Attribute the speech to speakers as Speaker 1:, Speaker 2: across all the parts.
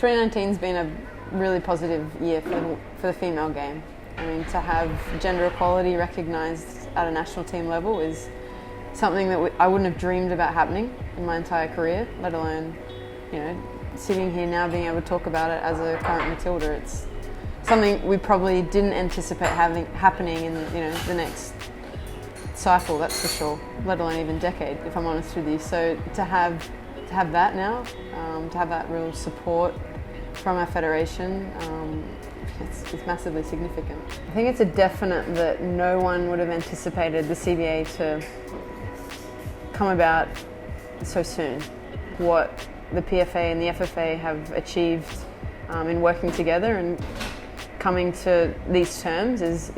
Speaker 1: 2019's been a really positive year for the female game. I mean, to have gender equality recognised at a national team level is something that I wouldn't have dreamed about happening in my entire career, let alone, sitting here now being able to talk about it as a current Matilda. It's something we probably didn't anticipate happening in the next cycle, that's for sure, let alone even decade, if I'm honest with you. So to have that now, to have that real support from our federation, it's massively significant. I think it's a definite that no one would have anticipated the CBA to come about so soon. What the PFA and the FFA have achieved in working together and coming to these terms is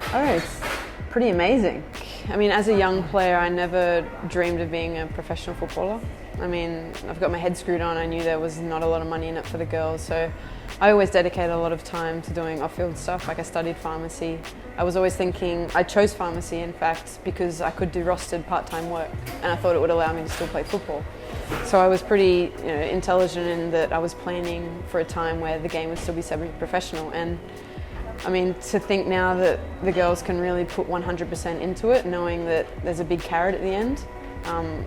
Speaker 1: I don't know, it's pretty amazing. I mean, as a young player, I never dreamed of being a professional footballer. I mean, I've got my head screwed on. I knew there was not a lot of money in it for the girls, so I always dedicated a lot of time to doing off-field stuff. Like, I studied pharmacy. I was always thinking, I chose pharmacy in fact because I could do rostered part-time work, and I thought it would allow me to still play football. So I was pretty intelligent in that I was planning for a time where the game would still be semi-professional. And I mean, to think now that the girls can really put 100% into it, knowing that there's a big carrot at the end,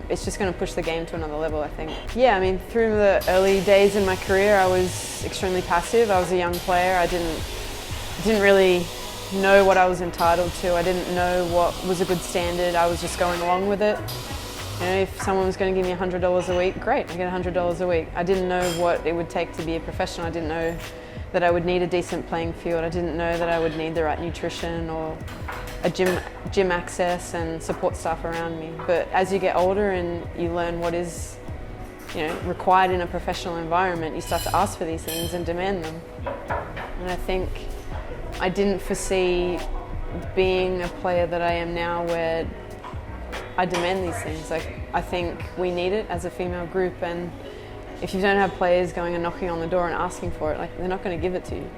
Speaker 1: it's just going to push the game to another level, I think. Yeah, I mean, through the early days in my career, I was extremely passive. I was a young player. I didn't really know what I was entitled to. I didn't know what was a good standard. I was just going along with it. If someone was going to give me $100 a week, great, I get $100 a week. I didn't know what it would take to be a professional. I didn't know that I would need a decent playing field. I didn't know that I would need the right nutrition or a gym access and support staff around me. But as you get older and you learn what is required in a professional environment, you start to ask for these things and demand them. And I think I didn't foresee being a player that I am now where I demand these things. Like, I think we need it as a female group, and if you don't have players going and knocking on the door and asking for it, they're not going to give it to you.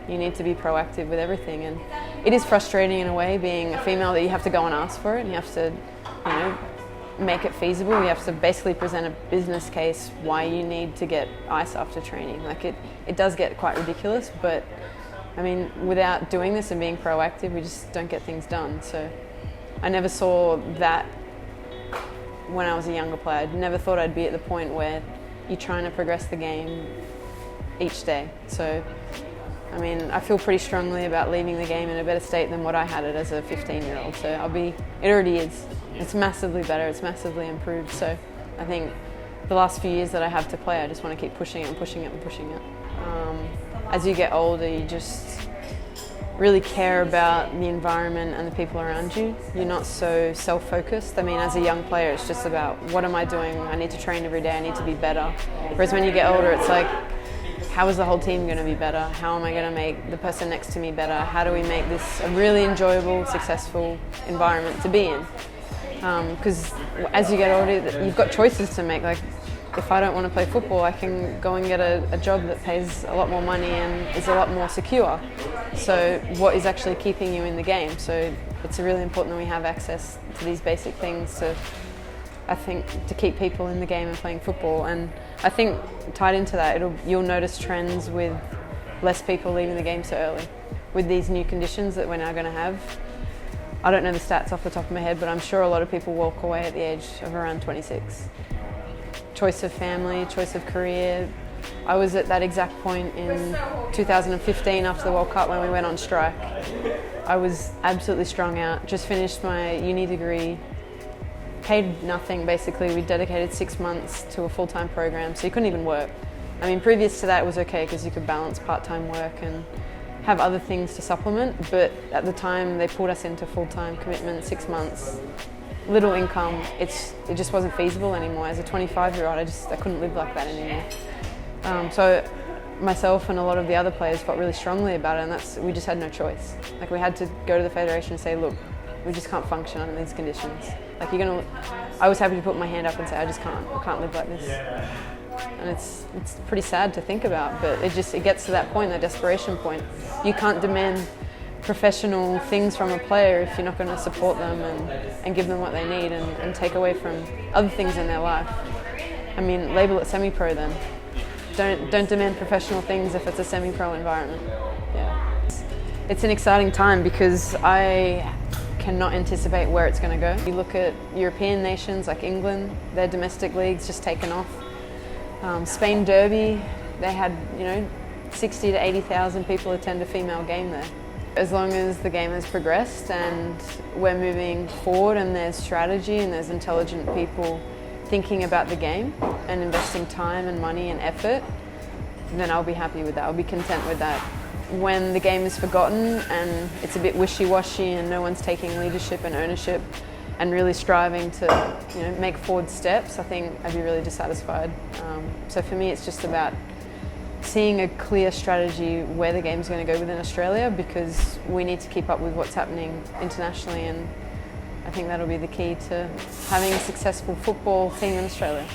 Speaker 1: You need to be proactive with everything, and it is frustrating in a way being a female that you have to go and ask for it, and you have to, make it feasible. You have to basically present a business case why you need to get ice after training. It does get quite ridiculous, but I mean, without doing this and being proactive, we just don't get things done. So I never saw that when I was a younger player. I never thought I'd be at the point where you're trying to progress the game each day. So, I mean, I feel pretty strongly about leaving the game in a better state than what I had it as a 15-year-old. So it already is. It's massively better, it's massively improved. So I think the last few years that I have to play, I just want to keep pushing it and pushing it and pushing it. As you get older, you just really care about the environment and the people around you. You're not so self-focused. I mean, as a young player, it's just about, what am I doing? I need to train every day, I need to be better. Whereas when you get older, it's like, how is the whole team going to be better? How am I going to make the person next to me better? How do we make this a really enjoyable, successful environment to be in? Because as you get older, you've got choices to make. Like, if I don't want to play football, I can go and get a job that pays a lot more money and is a lot more secure. So what is actually keeping you in the game? So it's really important that we have access to these basic things to keep people in the game and playing football. And I think tied into that, you'll notice trends with less people leaving the game so early. With these new conditions that we're now going to have, I don't know the stats off the top of my head, but I'm sure a lot of people walk away at the age of around 26. Choice of family, choice of career. I was at that exact point in 2015 after the World Cup when we went on strike. I was absolutely strung out, just finished my uni degree, paid nothing basically. We dedicated 6 months to a full-time program, so you couldn't even work. I mean, previous to that it was okay because you could balance part-time work and have other things to supplement, but at the time they pulled us into full-time commitment, 6 months, little income. It just wasn't feasible anymore. As a 25-year-old, I couldn't live like that anymore. So myself and a lot of the other players felt really strongly about it, and we just had no choice. Like, we had to go to the federation and say, look, we just can't function under these conditions. Like, I was happy to put my hand up and say, I can't live like this. And it's pretty sad to think about, but it gets to that point, that desperation point. You can't demand professional things from a player if you're not going to support them and give them what they need and take away from other things in their life. I mean, label it semi-pro then. don't demand professional things if it's a semi-pro environment. Yeah, it's an exciting time because I cannot anticipate where it's going to go. You look at European nations like England, their domestic leagues just taken off. Spain Derby, they had 60 to 80,000 people attend a female game there. As long as the game has progressed and we're moving forward and there's strategy and there's intelligent people thinking about the game and investing time and money and effort, then I'll be happy with that. I'll be content with that. When the game is forgotten and it's a bit wishy-washy and no one's taking leadership and ownership and really striving to make forward steps, I think I'd be really dissatisfied. So for me, it's just about seeing a clear strategy where the game's going to go within Australia, because we need to keep up with what's happening internationally, and I think that'll be the key to having a successful football team in Australia.